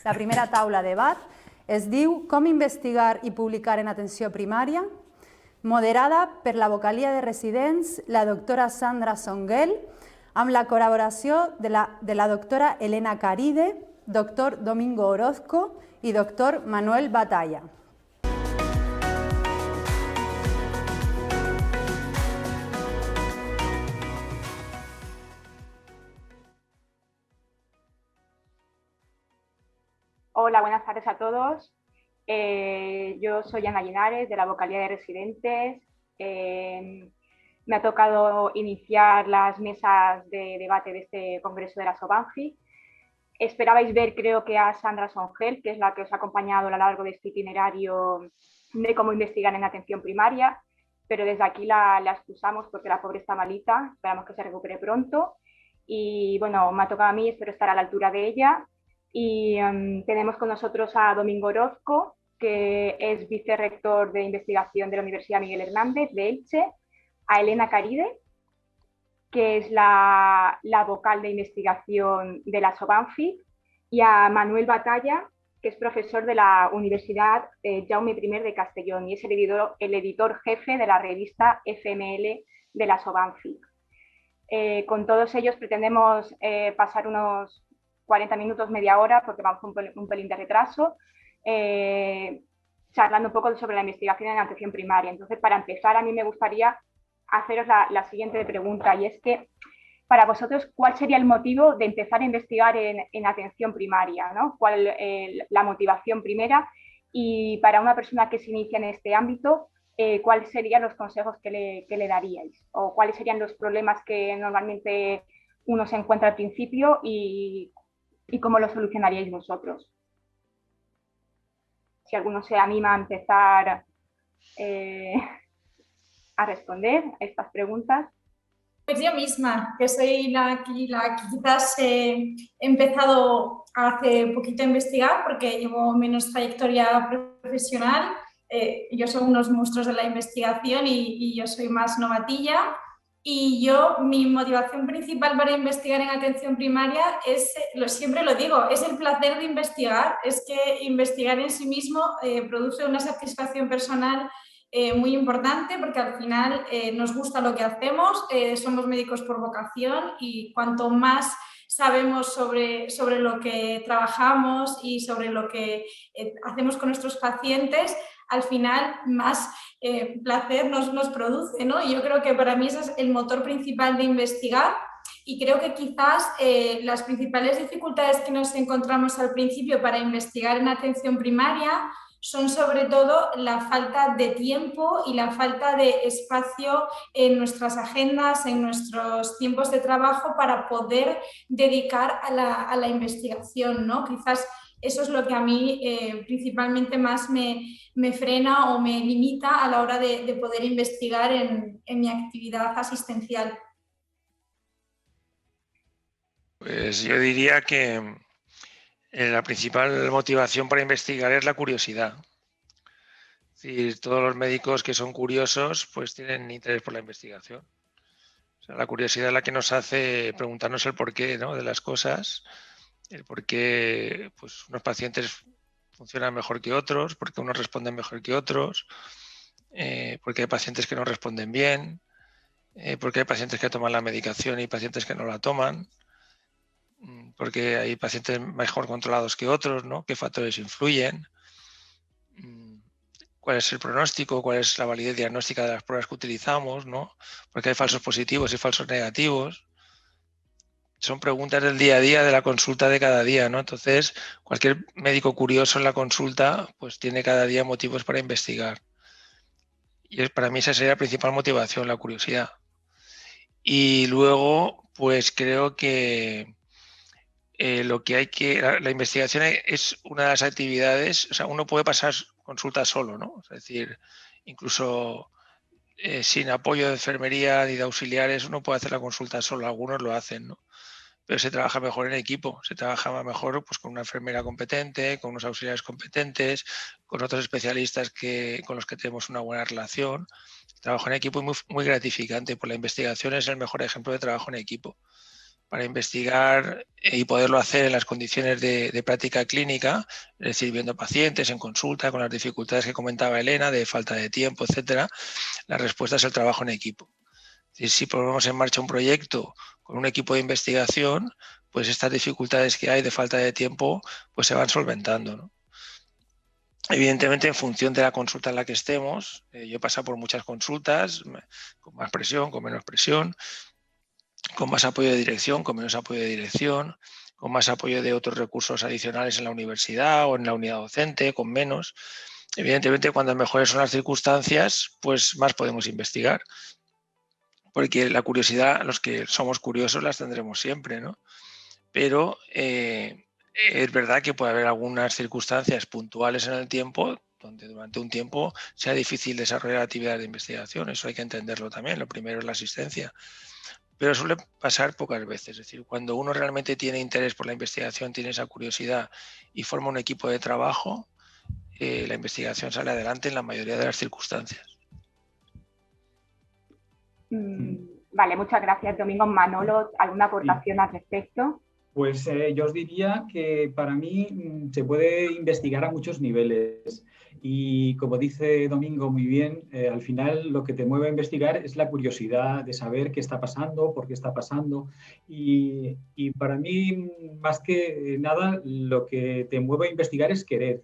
La primera taula de debat es diu Com investigar i publicar en atenció primària, moderada per la vocalia de residents, la doctora Sandra Songuel, amb la col·laboració de la doctora Elena Caride, doctor Domingo Orozco i doctor Manuel Batalla. Hola, buenas tardes a todos. Yo soy Ana Linares, de la Vocalía de Residentes. Me ha tocado iniciar las mesas de debate de este congreso de la SOBANFI. Esperabais ver, creo que a Sandra Songel, que es la que os ha acompañado a lo largo de este itinerario de cómo investigar en atención primaria, pero desde aquí la excusamos porque la pobre está malita, esperamos que se recupere pronto. Y bueno, me ha tocado a mí, espero estar a la altura de ella. Y tenemos con nosotros a Domingo Orozco, que es vicerrector de investigación de la Universidad Miguel Hernández de Elche, a Elena Caride, que es la vocal de investigación de la SOBANFI, y a Manuel Batalla, que es profesor de la Universidad Jaume I de Castellón y es el editor jefe de la revista FML de la SOBANFI. Con todos ellos pretendemos pasar unos 40 minutos, media hora, porque vamos con un pelín de retraso, charlando un poco sobre la investigación en atención primaria. Entonces, para empezar, a mí me gustaría haceros la siguiente pregunta, y es que, para vosotros, ¿cuál sería el motivo de empezar a investigar en atención primaria, ¿no? ¿Cuál la motivación primera? Y para una persona que se inicia en este ámbito, ¿cuáles serían los consejos que le daríais? ¿O cuáles serían los problemas que normalmente uno se encuentra al principio y cómo lo solucionaríais vosotros? Si alguno se anima a empezar a responder a estas preguntas. Pues yo misma, que soy la que quizás he empezado hace poquito a investigar porque llevo menos trayectoria profesional. Yo soy unos monstruos de la investigación y yo soy más novatilla. Y mi motivación principal para investigar en atención primaria es, siempre lo digo, es el placer de investigar. Es que investigar en sí mismo produce una satisfacción personal muy importante, porque al final nos gusta lo que hacemos, somos médicos por vocación, y cuanto más sabemos sobre lo que trabajamos y sobre lo que hacemos con nuestros pacientes, al final más placer nos produce, ¿no? Y yo creo que para mí ese es el motor principal de investigar. Y creo que quizás las principales dificultades que nos encontramos al principio para investigar en atención primaria son sobre todo la falta de tiempo y la falta de espacio en nuestras agendas, en nuestros tiempos de trabajo, para poder dedicar a la investigación, ¿no? Quizás eso es lo que a mí principalmente más me frena o me limita a la hora de poder investigar en mi actividad asistencial. Pues yo diría que la principal motivación para investigar es la curiosidad. Es decir, todos los médicos que son curiosos pues tienen interés por la investigación. O sea, la curiosidad es la que nos hace preguntarnos el porqué, ¿no?, de las cosas, el por qué pues, unos pacientes funcionan mejor que otros, por qué unos responden mejor que otros, porque hay pacientes que no responden bien, porque hay pacientes que toman la medicación y pacientes que no la toman, porque hay pacientes mejor controlados que otros, ¿no? ¿Qué factores influyen? ¿Cuál es el pronóstico? ¿Cuál es la validez diagnóstica de las pruebas que utilizamos, ¿no? Porque hay falsos positivos y falsos negativos. Son preguntas del día a día, de la consulta de cada día, ¿no? Entonces, cualquier médico curioso en la consulta pues tiene cada día motivos para investigar. Y para mí esa sería la principal motivación, la curiosidad. Y luego, pues creo que la investigación es una de las actividades, o sea, uno puede pasar consultas solo, ¿no? Es decir, incluso sin apoyo de enfermería ni de auxiliares, uno puede hacer la consulta solo, algunos lo hacen, ¿no? Pero se trabaja mejor en equipo, se trabaja mejor pues, con una enfermera competente, con unos auxiliares competentes, con otros especialistas con los que tenemos una buena relación. El trabajo en equipo es muy gratificante, pues la investigación es el mejor ejemplo de trabajo en equipo. para investigar y poderlo hacer en las condiciones de práctica clínica, es decir, viendo pacientes en consulta con las dificultades que comentaba Elena, de falta de tiempo, etcétera, la respuesta es el trabajo en equipo. Es decir, si ponemos en marcha un proyecto con un equipo de investigación, pues estas dificultades que hay de falta de tiempo pues se van solventando, ¿no? Evidentemente, en función de la consulta en la que estemos, yo he pasado por muchas consultas, con más presión, con menos presión, con más apoyo de dirección, con menos apoyo de dirección, con más apoyo de otros recursos adicionales en la universidad o en la unidad docente, con menos. Evidentemente, cuando mejores son las circunstancias, pues más podemos investigar. Porque la curiosidad, los que somos curiosos las tendremos siempre, ¿no? Pero es verdad que puede haber algunas circunstancias puntuales en el tiempo donde durante un tiempo sea difícil desarrollar actividades de investigación. Eso hay que entenderlo también. Lo primero es la asistencia. Pero suele pasar pocas veces. Es decir, cuando uno realmente tiene interés por la investigación, tiene esa curiosidad y forma un equipo de trabajo, la investigación sale adelante en la mayoría de las circunstancias. Vale, muchas gracias, Domingo. Manolo, ¿alguna aportación al respecto? Pues yo os diría que para mí se puede investigar a muchos niveles y como dice Domingo muy bien, al final lo que te mueve a investigar es la curiosidad de saber qué está pasando, por qué está pasando y para mí más que nada lo que te mueve a investigar es querer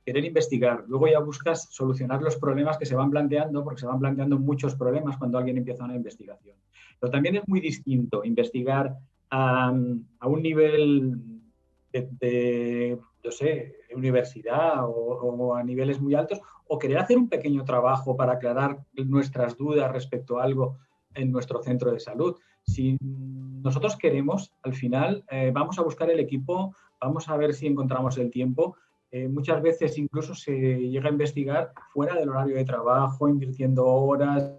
investigar. Luego ya buscas solucionar los problemas que se van planteando, porque se van planteando muchos problemas cuando alguien empieza una investigación. Pero también es muy distinto investigar a un nivel de universidad o a niveles muy altos, o querer hacer un pequeño trabajo para aclarar nuestras dudas respecto a algo en nuestro centro de salud. Si nosotros queremos, al final vamos a buscar el equipo, vamos a ver si encontramos el tiempo. Muchas veces incluso se llega a investigar fuera del horario de trabajo, invirtiendo horas,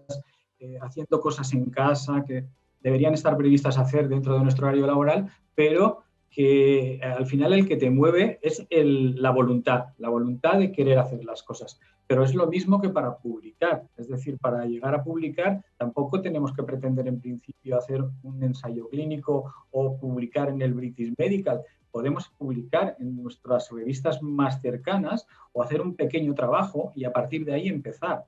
haciendo cosas en casa que deberían estar previstas hacer dentro de nuestro horario laboral, pero que al final el que te mueve es la voluntad de querer hacer las cosas. Pero es lo mismo que para publicar, es decir, para llegar a publicar tampoco tenemos que pretender en principio hacer un ensayo clínico o publicar en el British Medical. Podemos publicar en nuestras revistas más cercanas o hacer un pequeño trabajo y a partir de ahí empezar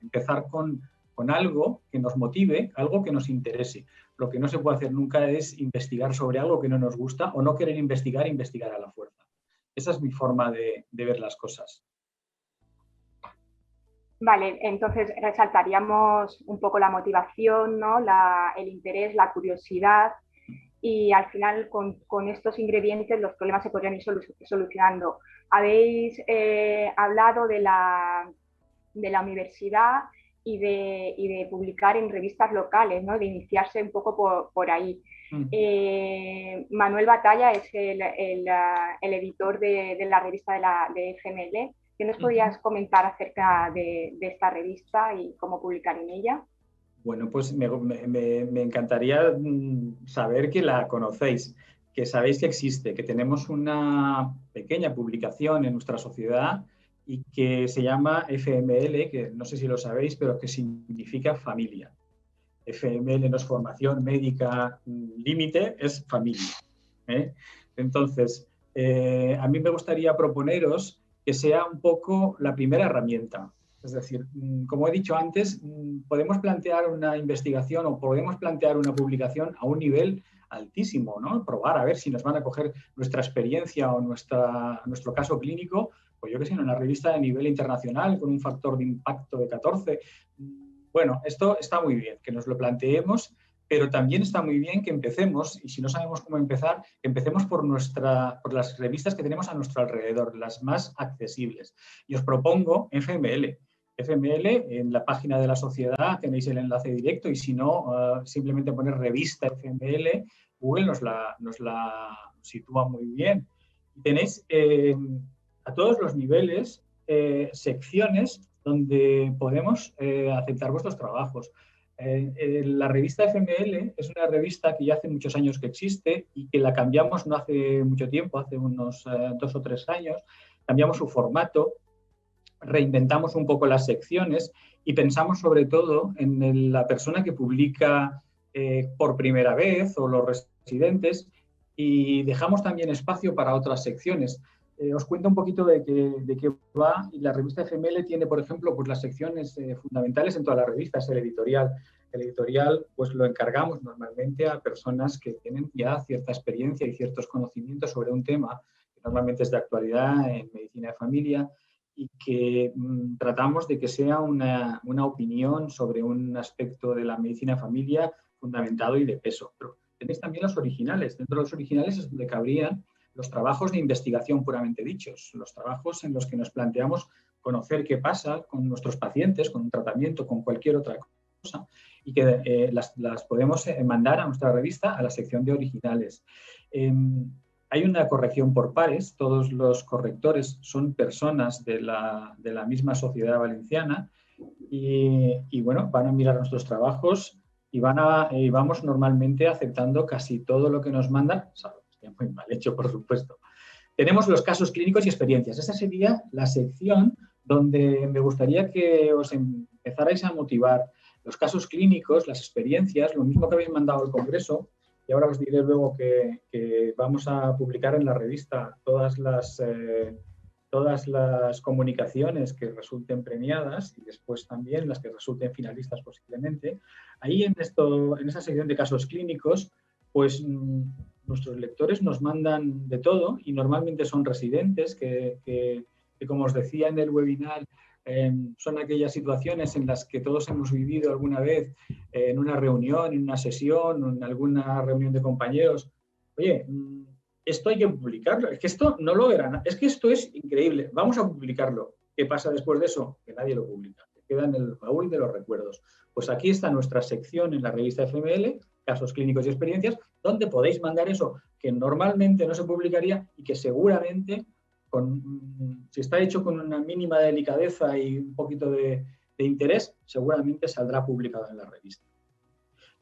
con algo que nos motive, algo que nos interese. Lo que no se puede hacer nunca es investigar sobre algo que no nos gusta o no querer investigar a la fuerza. Esa es mi forma de ver las cosas. Vale, entonces resaltaríamos un poco la motivación, ¿no? El interés, la curiosidad y al final con estos ingredientes los problemas se podrían ir solucionando. Habéis hablado de la universidad y de publicar en revistas locales, ¿no? De iniciarse un poco por ahí. Manuel Batalla es el editor de la revista de FML. ¿Qué nos podrías comentar acerca de esta revista y cómo publicar en ella? Bueno, pues me encantaría saber que la conocéis, que sabéis que existe, que tenemos una pequeña publicación en nuestra sociedad y que se llama FML, que no sé si lo sabéis, pero que significa familia. FML no es formación médica límite, es familia. Entonces, a mí me gustaría proponeros que sea un poco la primera herramienta. Es decir, como he dicho antes, podemos plantear una investigación o podemos plantear una publicación a un nivel altísimo, ¿no? Probar a ver si nos van a coger nuestra experiencia o nuestro caso clínico, pues yo que sé, en una revista de nivel internacional con un factor de impacto de 14. Bueno, esto está muy bien, que nos lo planteemos, pero también está muy bien que empecemos, y si no sabemos cómo empezar, que empecemos por las revistas que tenemos a nuestro alrededor, las más accesibles. Y os propongo FML. FML, en la página de la sociedad tenéis el enlace directo y si no, simplemente poner revista FML, Google nos la sitúa muy bien. Tenéis a todos los niveles secciones donde podemos aceptar vuestros trabajos. La revista FML es una revista que ya hace muchos años que existe y que la cambiamos no hace mucho tiempo, hace unos 2 o 3 años, cambiamos su formato, reinventamos un poco las secciones y pensamos sobre todo en la persona que publica por primera vez o los residentes y dejamos también espacio para otras secciones. Os cuento un poquito de qué va. La revista FML tiene, por ejemplo, pues las secciones fundamentales en toda la revista, es el editorial. El editorial pues lo encargamos normalmente a personas que tienen ya cierta experiencia y ciertos conocimientos sobre un tema que normalmente es de actualidad en medicina de familia y que tratamos de que sea una opinión sobre un aspecto de la medicina de familia fundamentado y de peso. Pero tenéis también los originales. Dentro de los originales es donde cabrían los trabajos de investigación puramente dichos, los trabajos en los que nos planteamos conocer qué pasa con nuestros pacientes, con un tratamiento, con cualquier otra cosa, y que las podemos mandar a nuestra revista a la sección de originales. Hay una corrección por pares, todos los correctores son personas de la misma sociedad valenciana y bueno, van a mirar nuestros trabajos y vamos normalmente aceptando casi todo lo que nos mandan, muy mal hecho, por supuesto. Tenemos los casos clínicos y experiencias. Esa sería la sección donde me gustaría que os empezarais a motivar. Los casos clínicos, las experiencias, lo mismo que habéis mandado al Congreso, y ahora os diré luego que vamos a publicar en la revista todas las comunicaciones que resulten premiadas y después también las que resulten finalistas posiblemente. Ahí en esa sección de casos clínicos, pues nuestros lectores nos mandan de todo y normalmente son residentes que como os decía en el webinar, son aquellas situaciones en las que todos hemos vivido alguna vez en una reunión, en una sesión, en alguna reunión de compañeros. Oye, esto hay que publicarlo, es que esto no lo verán, es que esto es increíble, vamos a publicarlo. ¿Qué pasa después de eso? Que nadie lo publica, que queda en el baúl de los recuerdos. Pues aquí está nuestra sección en la revista FML, casos clínicos y experiencias, donde podéis mandar eso que normalmente no se publicaría y que seguramente, si está hecho con una mínima delicadeza y un poquito de interés, seguramente saldrá publicado en la revista.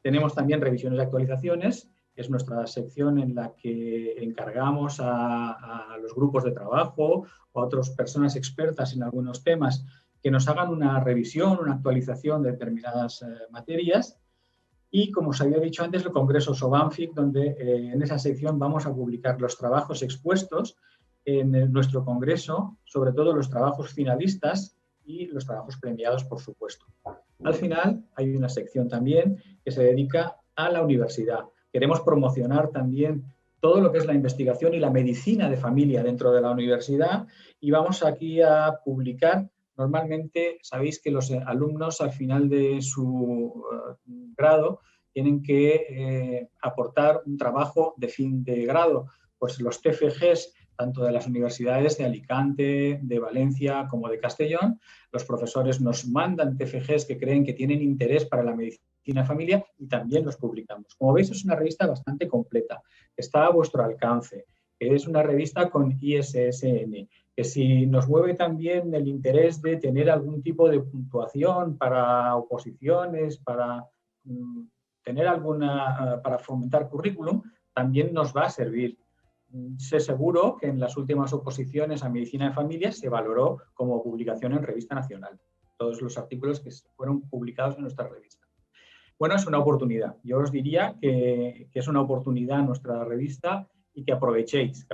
Tenemos también revisiones y actualizaciones, que es nuestra sección en la que encargamos a los grupos de trabajo o a otras personas expertas en algunos temas que nos hagan una revisión, una actualización de determinadas materias. Y, como os había dicho antes, el Congreso SOBANFIC, donde en esa sección vamos a publicar los trabajos expuestos en nuestro Congreso, sobre todo los trabajos finalistas y los trabajos premiados, por supuesto. Al final, hay una sección también que se dedica a la universidad. Queremos promocionar también todo lo que es la investigación y la medicina de familia dentro de la universidad y vamos aquí a publicar. Normalmente, sabéis que los alumnos al final de su grado tienen que aportar un trabajo de fin de grado. Pues los TFGs, tanto de las universidades de Alicante, de Valencia como de Castellón, los profesores nos mandan TFGs que creen que tienen interés para la medicina de familia y también los publicamos. Como veis, es una revista bastante completa, está a vuestro alcance, es una revista con ISSN, que si nos mueve también el interés de tener algún tipo de puntuación para oposiciones, para para fomentar currículum, también nos va a servir. Sé seguro que en las últimas oposiciones a Medicina de Familia se valoró como publicación en Revista Nacional, todos los artículos que fueron publicados en nuestra revista. Bueno, es una oportunidad. Yo os diría que es una oportunidad nuestra revista y que aprovechéis,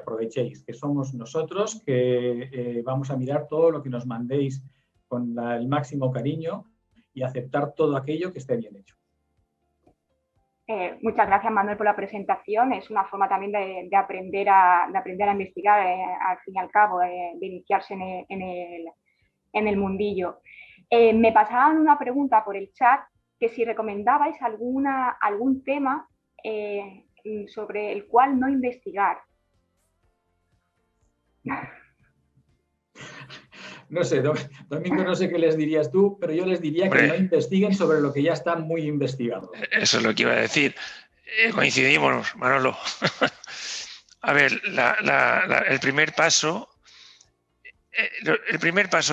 que somos nosotros, que vamos a mirar todo lo que nos mandéis con el máximo cariño y aceptar todo aquello que esté bien hecho. Muchas gracias, Manuel, por la presentación. Es una forma también de aprender a investigar, al fin y al cabo, de iniciarse en el mundillo. Me pasaban una pregunta por el chat, que si recomendabais algún tema sobre el cual no investigar. No sé, Domingo, no sé qué les dirías tú, pero yo les diría que no investiguen sobre lo que ya está muy investigado. Eso es lo que iba a decir. Coincidimos, Manolo. A ver, el primer paso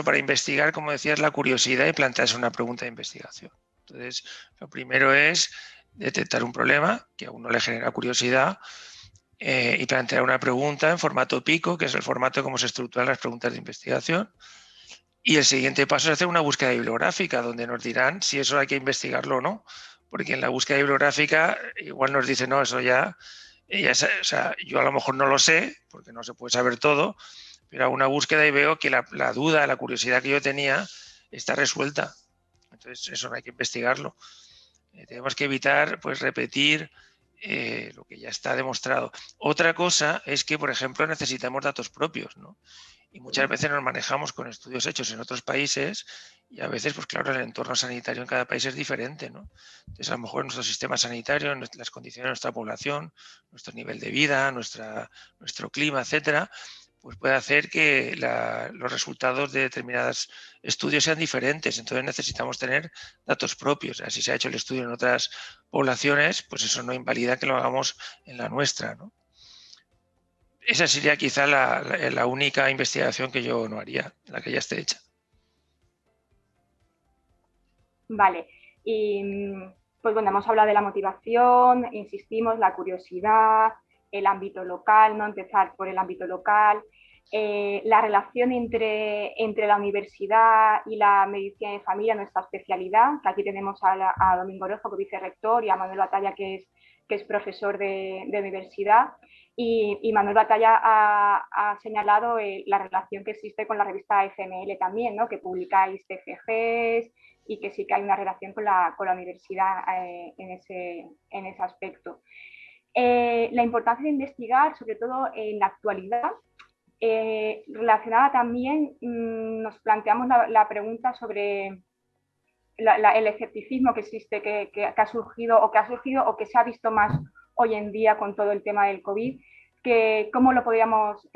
para investigar, como decía, es la curiosidad y plantearse una pregunta de investigación. Entonces, lo primero es detectar un problema que a uno le genera curiosidad y plantear una pregunta en formato PICO, que es el formato como se estructuran las preguntas de investigación. Y el siguiente paso es hacer una búsqueda bibliográfica, donde nos dirán si eso hay que investigarlo o no. Porque en la búsqueda bibliográfica igual nos dicen, no, eso ya o sea, yo a lo mejor no lo sé, porque no se puede saber todo, pero hago una búsqueda y veo que la duda, la curiosidad que yo tenía está resuelta. Entonces, eso no hay que investigarlo. Tenemos que evitar, pues, repetir lo que ya está demostrado. Otra cosa es que, por ejemplo, necesitamos datos propios, ¿no? Y muchas veces nos manejamos con estudios hechos en otros países y a veces, pues claro, el entorno sanitario en cada país es diferente, ¿no? Entonces, a lo mejor nuestro sistema sanitario, las condiciones de nuestra población, nuestro nivel de vida, nuestro clima, etcétera, pues puede hacer que los resultados de determinados estudios sean diferentes. Entonces necesitamos tener datos propios. Si se ha hecho el estudio en otras poblaciones, pues eso no invalida que lo hagamos en la nuestra, ¿no? Esa sería quizá la única investigación que yo no haría, la que ya esté hecha. Vale. Y pues bueno, hemos hablado de la motivación, insistimos, la curiosidad, el ámbito local, no empezar por el ámbito local, la relación entre la universidad y la medicina de familia, nuestra especialidad, que aquí tenemos a Domingo Orojo, que es vicerrector, y a Manuel Batalla, que es profesor de universidad. Y Manuel Batalla ha señalado la relación que existe con la revista FML también, ¿no? Que publicáis TFGs y que sí que hay una relación con la universidad en ese aspecto. La importancia de investigar, sobre todo en la actualidad, relacionada también, nos planteamos la pregunta sobre el escepticismo que existe, que ha surgido o que se ha visto más hoy en día con todo el tema del COVID, que cómo lo podríamos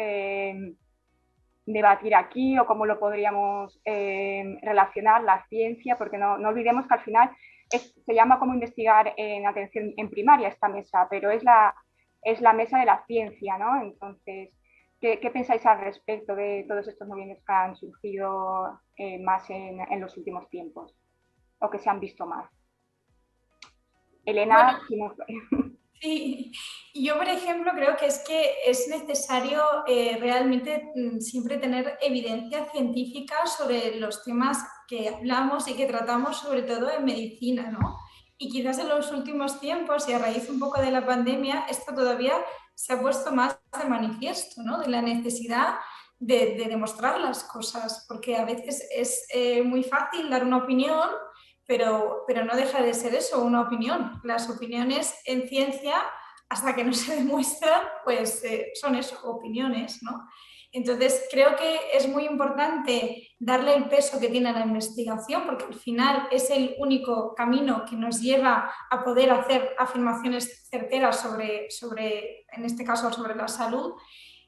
debatir aquí o cómo lo podríamos relacionar la ciencia, porque no olvidemos que al final se llama como investigar en atención en primaria esta mesa, pero es la mesa de la ciencia, ¿no? Entonces, ¿qué pensáis al respecto de todos estos movimientos que han surgido más en los últimos tiempos o que se han visto más? Elena, bueno, sí, yo por ejemplo creo que es necesario realmente siempre tener evidencia científica sobre los temas que hablamos y que tratamos, sobre todo en medicina, ¿no? Y quizás en los últimos tiempos y a raíz un poco de la pandemia, esto todavía se ha puesto más de manifiesto, ¿no? De la necesidad de demostrar las cosas, porque a veces es muy fácil dar una opinión, pero no deja de ser eso, una opinión. Las opiniones en ciencia, hasta que no se demuestran, pues son eso, opiniones, ¿no? Entonces, creo que es muy importante darle el peso que tiene a la investigación, porque al final es el único camino que nos lleva a poder hacer afirmaciones certeras sobre en este caso, sobre la salud.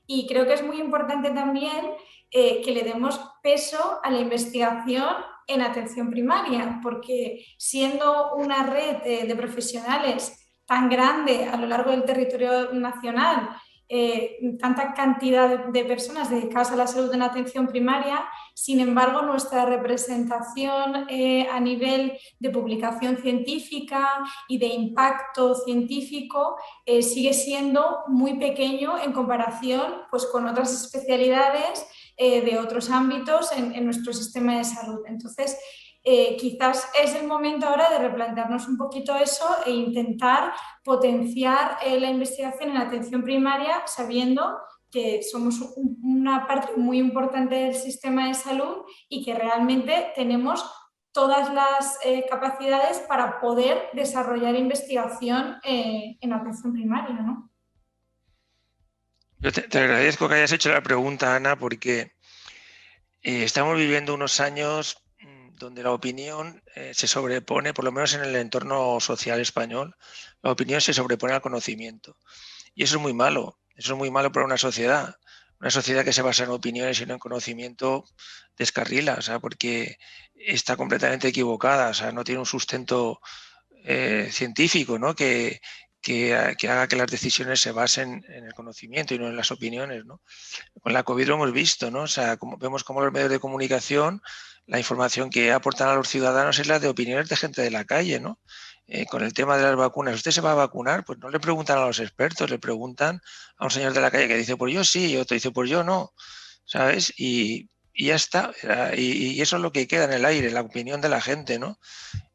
Y creo que es muy importante también que le demos peso a la investigación en atención primaria, porque siendo una red de profesionales tan grande a lo largo del territorio nacional, tanta cantidad de personas dedicadas a la salud en atención primaria, sin embargo, nuestra representación a nivel de publicación científica y de impacto científico sigue siendo muy pequeño en comparación pues, con otras especialidades de otros ámbitos en nuestro sistema de salud. Entonces, quizás es el momento ahora de replantearnos un poquito eso e intentar potenciar la investigación en atención primaria sabiendo que somos una parte muy importante del sistema de salud y que realmente tenemos todas las capacidades para poder desarrollar investigación en atención primaria, ¿no? Yo te agradezco que hayas hecho la pregunta, Ana, porque estamos viviendo unos años donde la opinión se sobrepone, por lo menos en el entorno social español, la opinión se sobrepone al conocimiento. Y eso es muy malo. Eso es muy malo para una sociedad. Una sociedad que se basa en opiniones y no en conocimiento descarrila, o sea, porque está completamente equivocada, o sea, no tiene un sustento científico, ¿no? que haga que las decisiones se basen en el conocimiento y no en las opiniones, ¿no? Con la COVID lo hemos visto, ¿no? O sea, vemos cómo los medios de comunicación, la información que aportan a los ciudadanos es la de opiniones de gente de la calle, ¿no? Con el tema de las vacunas, ¿usted se va a vacunar? Pues no le preguntan a los expertos, le preguntan a un señor de la calle que dice, pues yo sí, y otro dice, pues yo no, ¿sabes? Y y ya está. Y eso es lo que queda en el aire, la opinión de la gente, ¿no?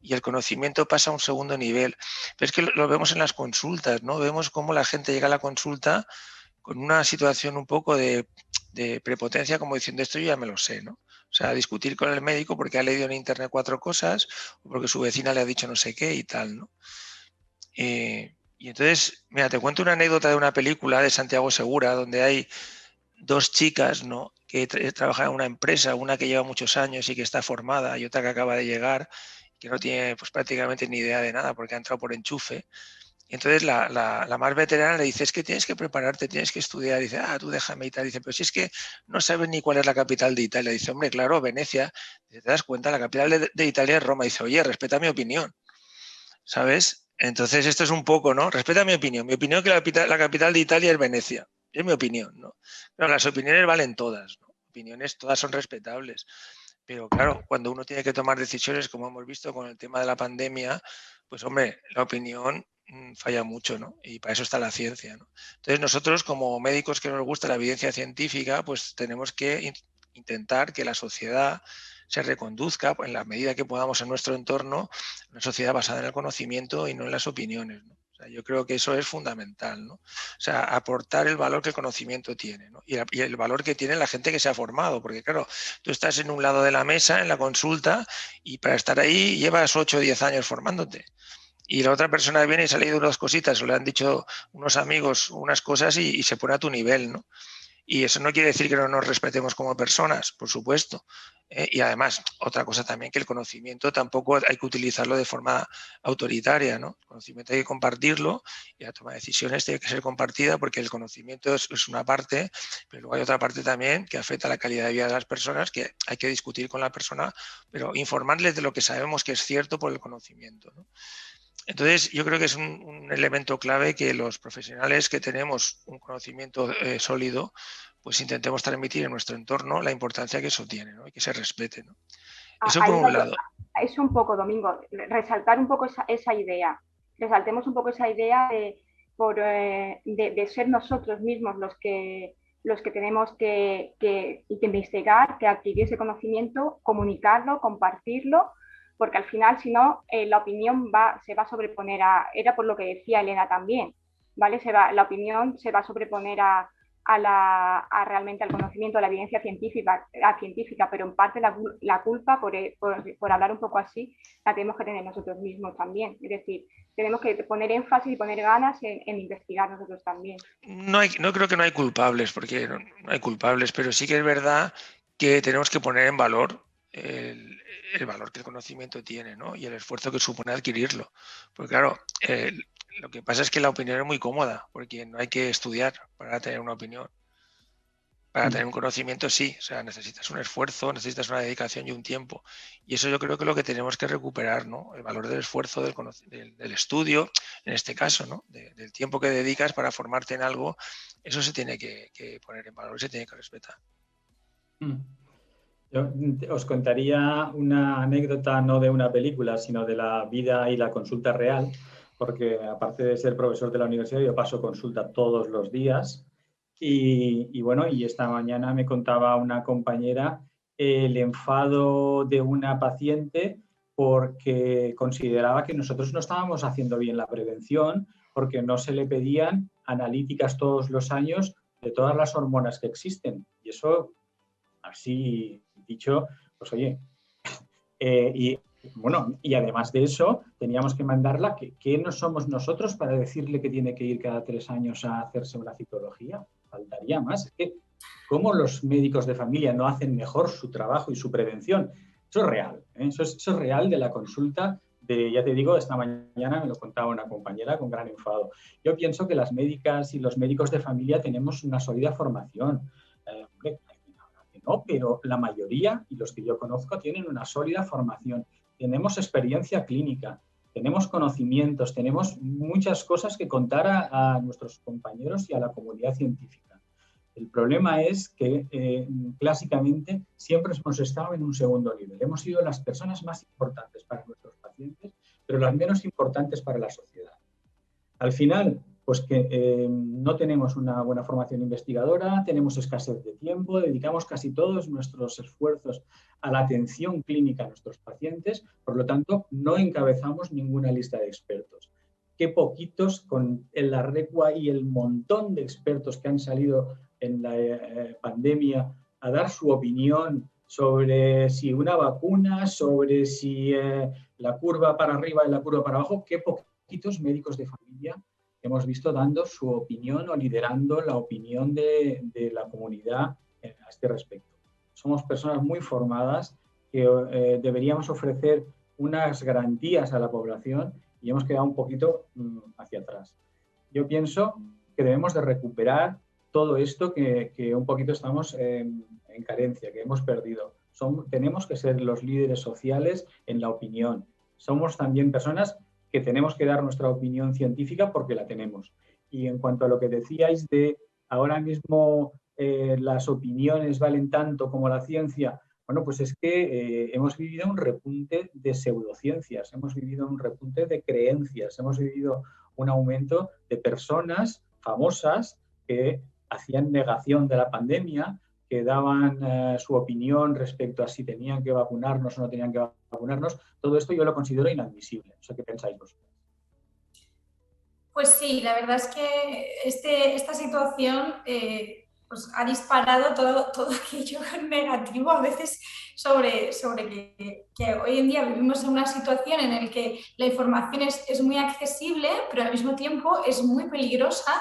Y el conocimiento pasa a un segundo nivel. Pero es que lo vemos en las consultas, ¿no? Vemos cómo la gente llega a la consulta con una situación un poco de prepotencia, como diciendo, esto yo ya me lo sé, ¿no? O sea, discutir con el médico porque ha leído en internet 4 cosas o porque su vecina le ha dicho no sé qué y tal, ¿no? Y entonces, mira, te cuento una anécdota de una película de Santiago Segura, donde hay 2 chicas, ¿no?, que trabajan en una empresa, una que lleva muchos años y que está formada y otra que acaba de llegar, que no tiene pues prácticamente ni idea de nada porque ha entrado por enchufe. Y entonces la más veterana le dice, es que tienes que prepararte, tienes que estudiar. Y dice, tú déjame y tal. Dice, pero si es que no sabes ni cuál es la capital de Italia. Dice, hombre, claro, Venecia. Dice, ¿te das cuenta? La capital de Italia es Roma. Dice, oye, respeta mi opinión, ¿sabes? Entonces esto es un poco, ¿no? Respeta mi opinión. Mi opinión es que la capital de Italia es Venecia. Es mi opinión, ¿no? Pero las opiniones valen todas, ¿no? Opiniones todas son respetables. Pero claro, cuando uno tiene que tomar decisiones, como hemos visto con el tema de la pandemia, pues hombre, la opinión falla mucho, ¿no? Y para eso está la ciencia, ¿no? Entonces nosotros, como médicos que nos gusta la evidencia científica, pues tenemos que intentar que la sociedad se reconduzca en la medida que podamos en nuestro entorno, una sociedad basada en el conocimiento y no en las opiniones, ¿no? O sea, yo creo que eso es fundamental, ¿no? O sea, aportar el valor que el conocimiento tiene, ¿no? Y el valor que tiene la gente que se ha formado, porque claro, tú estás en un lado de la mesa, en la consulta, y para estar ahí llevas 8 o 10 años formándote. Y la otra persona viene y se ha leído unas cositas o le han dicho unos amigos unas cosas y se pone a tu nivel, ¿no? Y eso no quiere decir que no nos respetemos como personas, por supuesto. Y además, otra cosa también, que el conocimiento tampoco hay que utilizarlo de forma autoritaria, ¿no? El conocimiento hay que compartirlo y la toma de decisiones tiene que ser compartida porque el conocimiento es una parte, pero luego hay otra parte también que afecta a la calidad de vida de las personas, que hay que discutir con la persona, pero informarles de lo que sabemos que es cierto por el conocimiento, ¿no? Entonces, yo creo que es un elemento clave que los profesionales que tenemos un conocimiento sólido, pues intentemos transmitir en nuestro entorno la importancia que eso tiene, ¿no? Y que se respete, ¿no? Eso por un lado. Es un poco, Domingo, resaltar un poco esa idea. Resaltemos un poco esa idea de ser nosotros mismos los que tenemos que investigar, que adquirir ese conocimiento, comunicarlo, compartirlo, porque al final, si no, la opinión se va a sobreponer era por lo que decía Elena también, ¿vale? La opinión se va a sobreponer realmente al conocimiento, a la evidencia científica, pero en parte la culpa, por hablar un poco así, la tenemos que tener nosotros mismos también. Es decir, tenemos que poner énfasis y poner ganas en investigar nosotros también. No creo que no hay culpables, porque no hay culpables, pero sí que es verdad que tenemos que poner en valor el valor que el conocimiento tiene, ¿no? Y el esfuerzo que supone adquirirlo. Porque claro, lo que pasa es que la opinión es muy cómoda, porque no hay que estudiar para tener una opinión. Para tener un conocimiento sí, o sea, necesitas un esfuerzo, necesitas una dedicación y un tiempo. Y eso yo creo que es lo que tenemos que recuperar, ¿no? El valor del esfuerzo, del estudio, en este caso, ¿no? Del tiempo que dedicas para formarte en algo, eso se tiene que poner en valor, se tiene que respetar. Yo os contaría una anécdota no de una película, sino de la vida y la consulta real, porque aparte de ser profesor de la universidad, yo paso consulta todos los días. Y bueno, y esta mañana me contaba una compañera el enfado de una paciente porque consideraba que nosotros no estábamos haciendo bien la prevención, porque no se le pedían analíticas todos los años de todas las hormonas que existen. Y eso, así dicho, pues oye, y bueno, y además de eso, teníamos que mandarla, ¿qué no somos nosotros para decirle que tiene que ir cada 3 años a hacerse una citología? Faltaría más. Es que, ¿cómo los médicos de familia no hacen mejor su trabajo y su prevención? Eso es real, ¿eh? Eso es real de la consulta. Ya te digo, esta mañana me lo contaba una compañera con gran enfado. Yo pienso que las médicas y los médicos de familia tenemos una sólida formación. No, pero la mayoría, y los que yo conozco, tienen una sólida formación. Tenemos experiencia clínica, tenemos conocimientos, tenemos muchas cosas que contar a nuestros compañeros y a la comunidad científica. El problema es que clásicamente siempre hemos estado en un segundo nivel. Hemos sido las personas más importantes para nuestros pacientes, pero las menos importantes para la sociedad. Al final, pues que no tenemos una buena formación investigadora, tenemos escasez de tiempo, dedicamos casi todos nuestros esfuerzos a la atención clínica a nuestros pacientes, por lo tanto, no encabezamos ninguna lista de expertos. Qué poquitos, con la recua y el montón de expertos que han salido en la pandemia a dar su opinión sobre si una vacuna, sobre si la curva para arriba y la curva para abajo, qué poquitos médicos de familia hemos visto dando su opinión o liderando la opinión de la comunidad a este respecto. Somos personas muy formadas que deberíamos ofrecer unas garantías a la población y hemos quedado un poquito hacia atrás. Yo pienso que debemos de recuperar todo esto que un poquito estamos en carencia, que hemos perdido. Tenemos que ser los líderes sociales en la opinión. Somos también personas que tenemos que dar nuestra opinión científica porque la tenemos. Y en cuanto a lo que decíais de ahora mismo las opiniones valen tanto como la ciencia, bueno, pues es que hemos vivido un repunte de pseudociencias, hemos vivido un repunte de creencias, hemos vivido un aumento de personas famosas que hacían negación de la pandemia, que daban su opinión respecto a si tenían que vacunarnos o no tenían que vacunarnos. Todo esto yo lo considero inadmisible. No sé qué pensáis vosotros. Pues sí, la verdad es que esta situación pues ha disparado todo aquello negativo a veces sobre que hoy en día vivimos en una situación en la que la información es muy accesible, pero al mismo tiempo es muy peligrosa,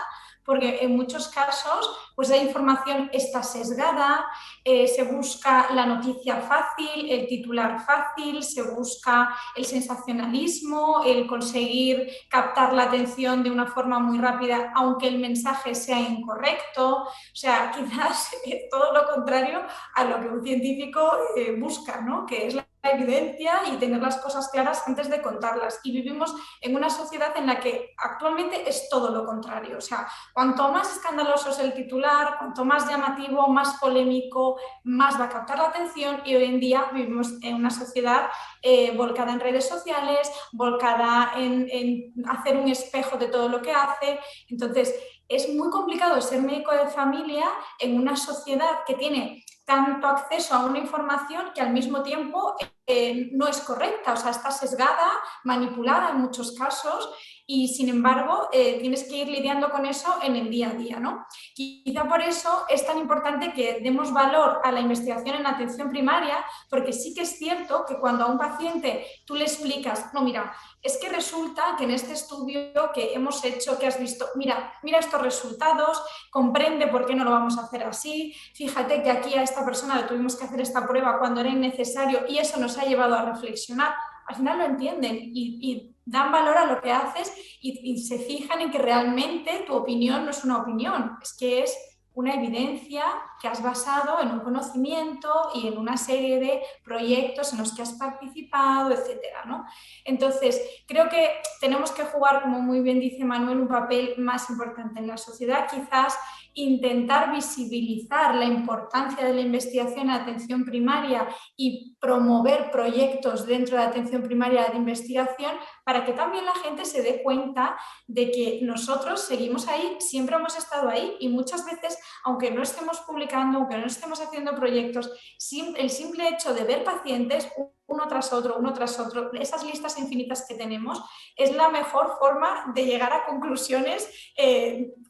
porque en muchos casos pues la información está sesgada, se busca la noticia fácil, el titular fácil, se busca el sensacionalismo, el conseguir captar la atención de una forma muy rápida, aunque el mensaje sea incorrecto. O sea, quizás todo lo contrario a lo que un científico busca, ¿no? Que es la evidencia y tener las cosas claras antes de contarlas. Y vivimos en una sociedad en la que actualmente es todo lo contrario. O sea, cuanto más escandaloso es el titular, cuanto más llamativo, más polémico, más va a captar la atención, y hoy en día vivimos en una sociedad volcada en redes sociales, volcada en hacer un espejo de todo lo que hace. Entonces, es muy complicado ser médico de familia en una sociedad que tiene tanto acceso a una información que al mismo tiempo no es correcta, o sea, está sesgada, manipulada en muchos casos, y sin embargo tienes que ir lidiando con eso en el día a día, ¿no? Quizá por eso es tan importante que demos valor a la investigación en atención primaria, porque sí que es cierto que cuando a un paciente tú le explicas, no, mira, es que resulta que en este estudio que hemos hecho, que has visto, mira estos resultados, comprende por qué no lo vamos a hacer así, fíjate que aquí a esta persona le tuvimos que hacer esta prueba cuando era innecesario y eso nos ha llevado a reflexionar. Al final lo entienden y dan valor a lo que haces y se fijan en que realmente tu opinión no es una opinión, es que es una evidencia que has basado en un conocimiento y en una serie de proyectos en los que has participado, etcétera, ¿no? Entonces, creo que tenemos que jugar, como muy bien dice Manuel, un papel más importante en la sociedad, quizás intentar visibilizar la importancia de la investigación en atención primaria y promover proyectos dentro de la atención primaria de investigación para que también la gente se dé cuenta de que nosotros seguimos ahí, siempre hemos estado ahí, y muchas veces, aunque no estemos publicando, aunque no estemos haciendo proyectos, el simple hecho de ver pacientes uno tras otro, esas listas infinitas que tenemos, es la mejor forma de llegar a conclusiones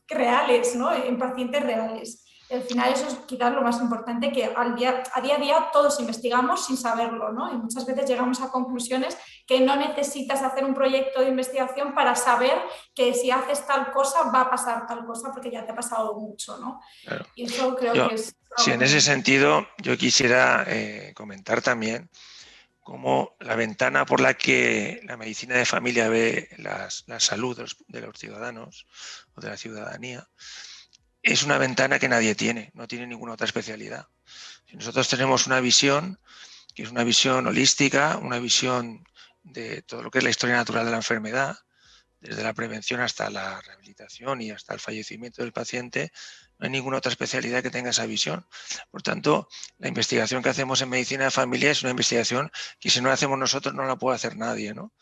reales, ¿no? En pacientes reales. Al final eso es quizás lo más importante, que a día a día todos investigamos sin saberlo, ¿no? Y muchas veces llegamos a conclusiones que no necesitas hacer un proyecto de investigación para saber que si haces tal cosa va a pasar tal cosa, porque ya te ha pasado mucho, ¿no? Claro. Y eso creo que es... Sí, en ese sentido yo quisiera comentar también cómo la ventana por la que la medicina de familia ve la salud de los ciudadanos o de la ciudadanía es una ventana que nadie tiene, no tiene ninguna otra especialidad. Nosotros tenemos una visión que es una visión holística, una visión de todo lo que es la historia natural de la enfermedad, desde la prevención hasta la rehabilitación y hasta el fallecimiento del paciente. No hay ninguna otra especialidad que tenga esa visión. Por tanto, la investigación que hacemos en medicina de familia es una investigación que si no la hacemos nosotros no la puede hacer nadie, ¿no?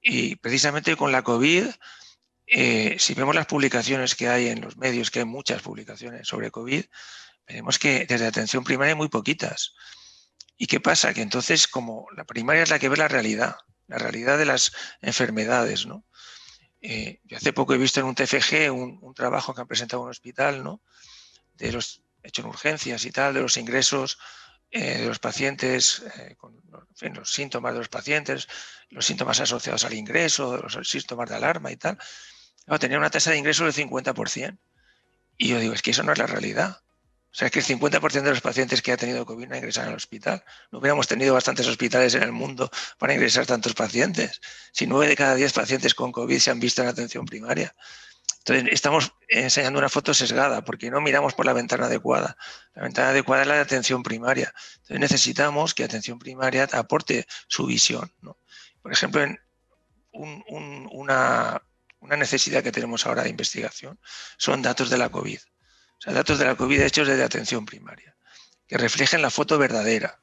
Y precisamente con la COVID si vemos las publicaciones que hay en los medios, que hay muchas publicaciones sobre COVID, veremos que desde atención primaria hay muy poquitas. ¿Y qué pasa? Que entonces, como la primaria es la que ve la realidad de las enfermedades, ¿no? Yo hace poco he visto en un TFG un trabajo que han presentado en un hospital, ¿no? De los hechos en urgencias y tal, de los ingresos de los pacientes, con en fin, los síntomas de los pacientes, los síntomas asociados al ingreso, los síntomas de alarma y tal. Claro, tenía una tasa de ingreso del 50%. Y yo digo, es que eso no es la realidad. O sea, es que el 50% de los pacientes que ha tenido COVID no ingresan al hospital. No hubiéramos tenido bastantes hospitales en el mundo para ingresar tantos pacientes. Si 9 de cada 10 pacientes con COVID se han visto en atención primaria. Entonces, estamos enseñando una foto sesgada porque no miramos por la ventana adecuada. La ventana adecuada es la de atención primaria. Entonces, necesitamos que atención primaria aporte su visión, ¿no? Por ejemplo, en una necesidad que tenemos ahora de investigación son datos de la COVID. O sea, datos de la COVID hechos desde atención primaria, que reflejen la foto verdadera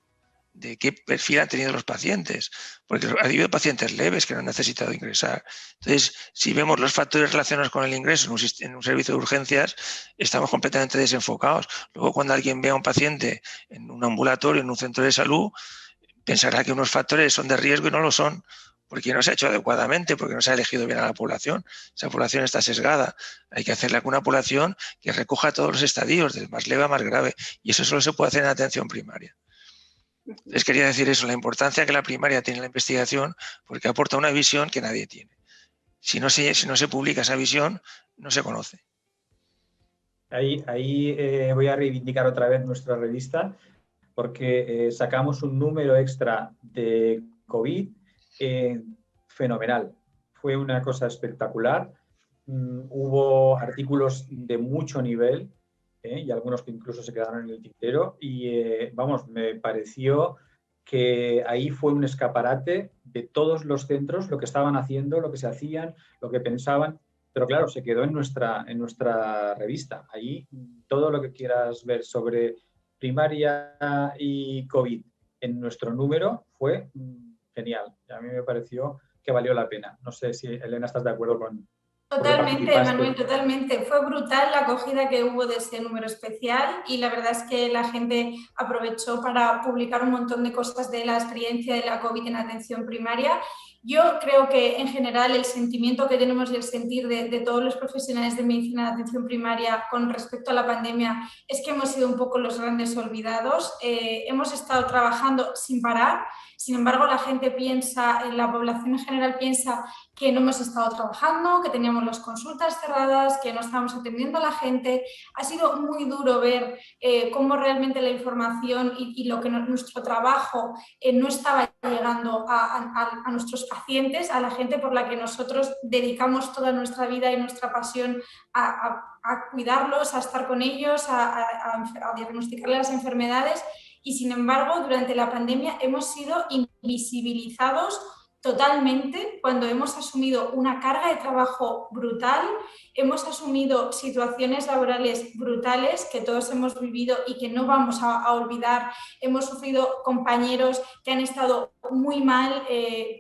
de qué perfil han tenido los pacientes, porque ha habido pacientes leves que no han necesitado ingresar. Entonces, si vemos los factores relacionados con el ingreso en un servicio de urgencias, estamos completamente desenfocados. Luego, cuando alguien ve a un paciente en un ambulatorio, en un centro de salud, pensará que unos factores son de riesgo y no lo son, porque no se ha hecho adecuadamente, porque no se ha elegido bien a la población. Esa población está sesgada. Hay que hacerla con una población que recoja todos los estadios, del más leve a más grave, y eso solo se puede hacer en atención primaria. Les quería decir eso, la importancia que la primaria tiene en la investigación, porque aporta una visión que nadie tiene. Si no se publica esa visión, no se conoce. Ahí voy a reivindicar otra vez nuestra revista, porque sacamos un número extra de COVID fenomenal. Fue una cosa espectacular. Hubo artículos de mucho nivel, y algunos que incluso se quedaron en el tintero, y vamos, me pareció que ahí fue un escaparate de todos los centros, lo que estaban haciendo, lo que se hacían, lo que pensaban, pero claro, se quedó en nuestra revista. Ahí todo lo que quieras ver sobre primaria y COVID en nuestro número fue genial. A mí me pareció que valió la pena. No sé si, Elena, estás de acuerdo con... Totalmente, Manuel, totalmente. Fue brutal la acogida que hubo de ese número especial y la verdad es que la gente aprovechó para publicar un montón de cosas de la experiencia de la COVID en atención primaria. Yo creo que en general el sentimiento que tenemos y el sentir de todos los profesionales de medicina de atención primaria con respecto a la pandemia es que hemos sido un poco los grandes olvidados. Hemos estado trabajando sin parar. Sin embargo, la gente piensa, la población en general piensa que no hemos estado trabajando, que teníamos las consultas cerradas, que no estábamos atendiendo a la gente. Ha sido muy duro ver cómo realmente la información y lo que nuestro trabajo no estaba llegando a nuestros pacientes, a la gente por la que nosotros dedicamos toda nuestra vida y nuestra pasión a cuidarlos, a estar con ellos, a diagnosticarles las enfermedades. Y sin embargo, durante la pandemia hemos sido invisibilizados totalmente cuando hemos asumido una carga de trabajo brutal, hemos asumido situaciones laborales brutales que todos hemos vivido y que no vamos a olvidar. Hemos sufrido compañeros que han estado muy mal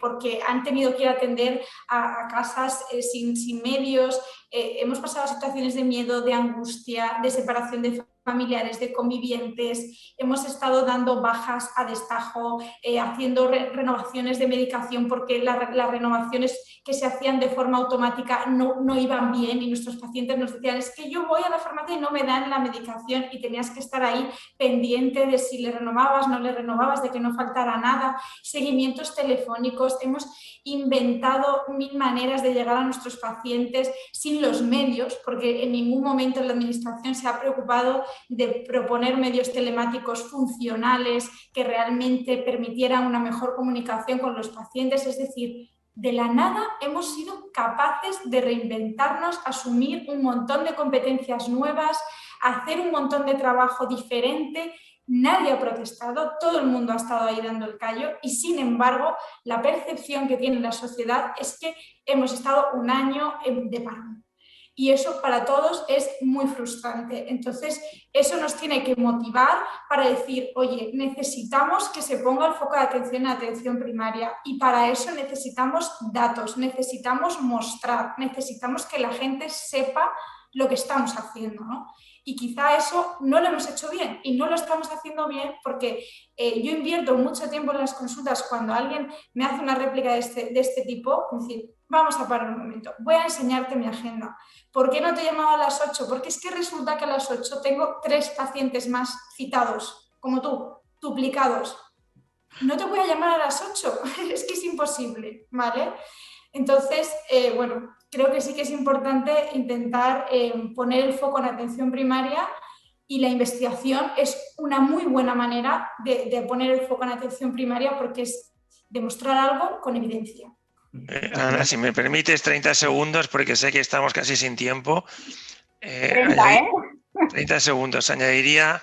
porque han tenido que ir a atender a casas sin medios. Hemos pasado situaciones de miedo, de angustia, de separación de familiares, de convivientes. Hemos estado dando bajas a destajo, haciendo renovaciones de medicación porque las renovaciones que se hacían de forma automática no iban bien y nuestros pacientes nos decían, es que yo voy a la farmacia y no me dan la medicación, y tenías que estar ahí pendiente de si le renovabas, no le renovabas, de que no faltara nada. Seguimientos telefónicos. Hemos inventado 1000 maneras de llegar a nuestros pacientes sin los medios, porque en ningún momento la administración se ha preocupado de proponer medios telemáticos funcionales que realmente permitieran una mejor comunicación con los pacientes. Es decir, de la nada hemos sido capaces de reinventarnos, asumir un montón de competencias nuevas, hacer un montón de trabajo diferente. Nadie ha protestado, todo el mundo ha estado ahí dando el callo, y sin embargo la percepción que tiene la sociedad es que hemos estado un año de parón. y eso para todos es muy frustrante. Entonces, eso nos tiene que motivar para decir, oye, necesitamos que se ponga el foco de atención en la atención primaria y para eso necesitamos datos, necesitamos mostrar, necesitamos que la gente sepa lo que estamos haciendo, ¿no? Y quizá eso no lo hemos hecho bien y no lo estamos haciendo bien porque yo invierto mucho tiempo en las consultas cuando alguien me hace una réplica de este tipo, es decir, vamos a parar un momento, voy a enseñarte mi agenda. ¿Por qué no te he llamado a las 8? Porque es que resulta que a las 8 tengo 3 pacientes más citados, como tú, duplicados. No te voy a llamar a las 8, es que es imposible, ¿vale? Entonces, bueno, creo que sí que es importante intentar poner el foco en la atención primaria y la investigación es una muy buena manera de poner el foco en la atención primaria porque es demostrar algo con evidencia. Ana, si me permites 30 segundos, porque sé que estamos casi sin tiempo. 30 segundos. Añadiría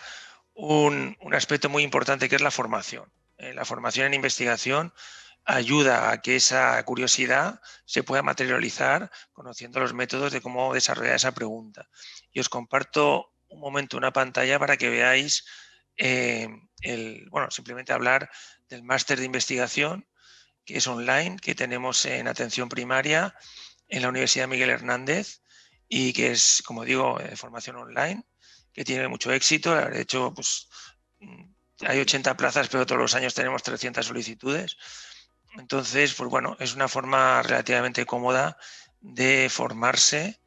un aspecto muy importante que es la formación. La formación en investigación ayuda a que esa curiosidad se pueda materializar conociendo los métodos de cómo desarrollar esa pregunta. Y os comparto un momento una pantalla para que veáis, simplemente hablar del máster de investigación que es online, que tenemos en atención primaria en la Universidad Miguel Hernández y que es, como digo, de formación online, que tiene mucho éxito. De hecho, pues, hay 80 plazas, pero todos los años tenemos 300 solicitudes. Entonces, pues bueno, es una forma relativamente cómoda de formarse,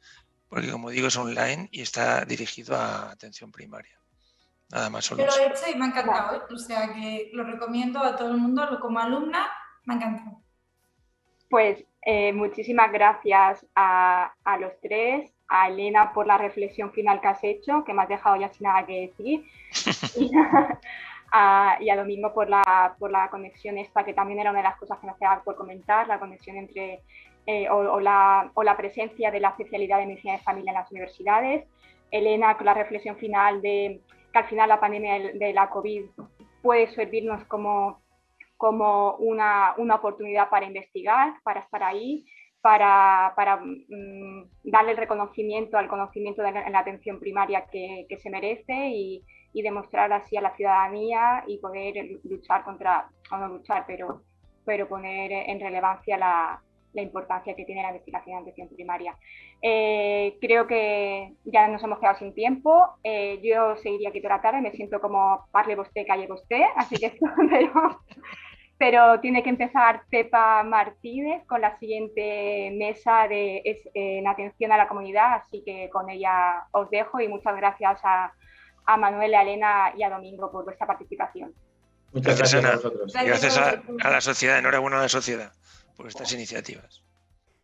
porque como digo, es online y está dirigido a atención primaria. Nada más solo. Yo lo he hecho y me ha encantado, ¿eh? O sea que lo recomiendo a todo el mundo, como alumna, me ha encantado. Pues muchísimas gracias a los tres, a Elena por la reflexión final que has hecho, que me has dejado ya sin nada que decir, y a Domingo por la conexión esta, que también era una de las cosas que me hacía por comentar, la conexión entre o la presencia de la especialidad de medicina de familia en las universidades. Elena con la reflexión final de que al final la pandemia de la COVID puede servirnos como una oportunidad para investigar, para estar ahí, para darle el reconocimiento al conocimiento de la atención primaria que se merece y demostrar así a la ciudadanía y poder luchar pero poner en relevancia la importancia que tiene la investigación en atención primaria. Creo que ya nos hemos quedado sin tiempo. Yo seguiría aquí toda la tarde, me siento como parle vostè, calle vostè, así que pero tiene que empezar Pepa Martínez con la siguiente mesa en atención a la comunidad, así que con ella os dejo y muchas gracias a Manuel, a Elena y a Domingo por vuestra participación. Muchas gracias Ana. a vosotros. Gracias a la sociedad, enhorabuena a la sociedad por estas iniciativas.